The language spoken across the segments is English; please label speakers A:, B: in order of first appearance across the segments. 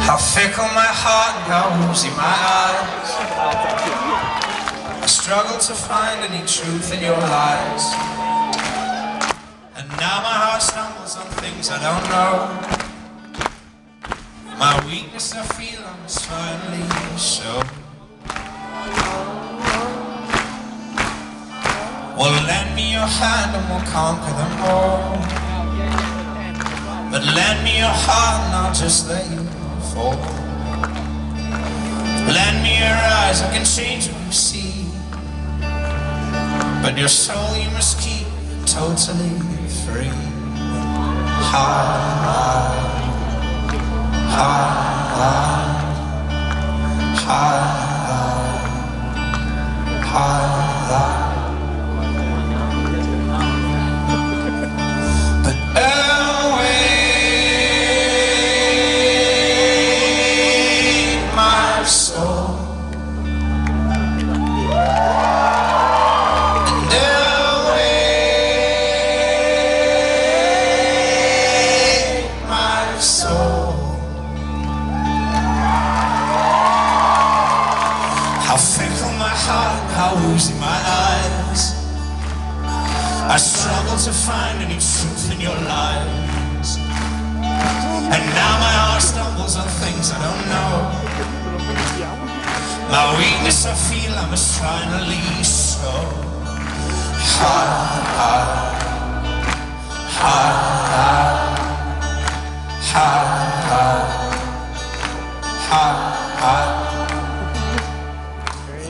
A: How fickle my heart and how woozy my eyes. I struggle to find any truth in your lies. And now my heart stumbles on things I don't know. My weakness I feel I must finally show. Well, lend me your hand and we'll conquer them all. But lend me your heart and I'll just let you fall. Lend me your eyes, I can change what you see. But your soul you must keep totally free. High, high, high, high. How fickle my heart, how woozy my eyes. I struggle to find any truth in your lies. And now my heart stumbles on things I don't know. My weakness I feel I must finally show. High, high, high, high, high, high.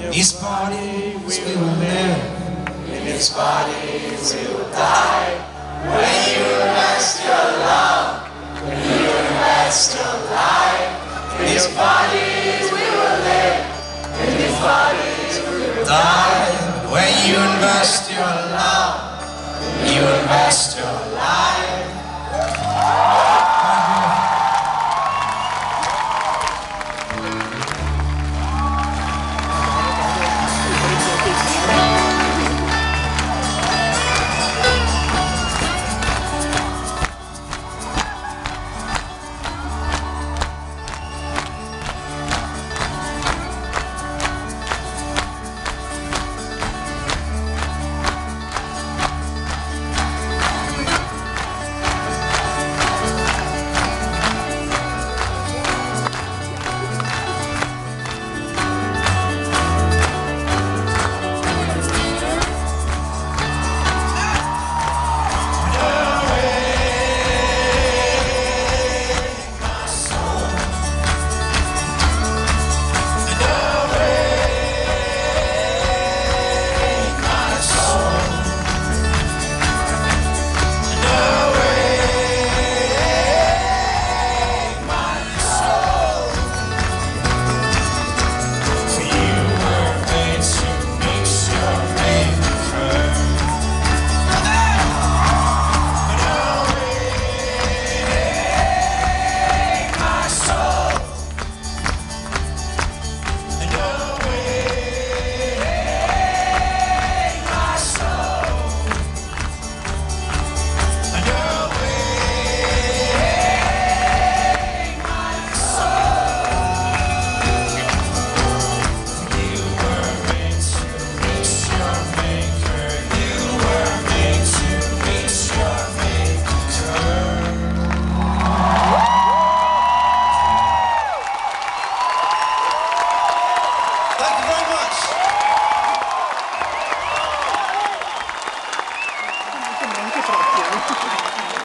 A: In these bodies we will live, in these bodies we will die. When you rest your love, when you rest your life. In these bodies we will live, in these bodies we will die. When you invest your love, you invest your life.
B: Troppo.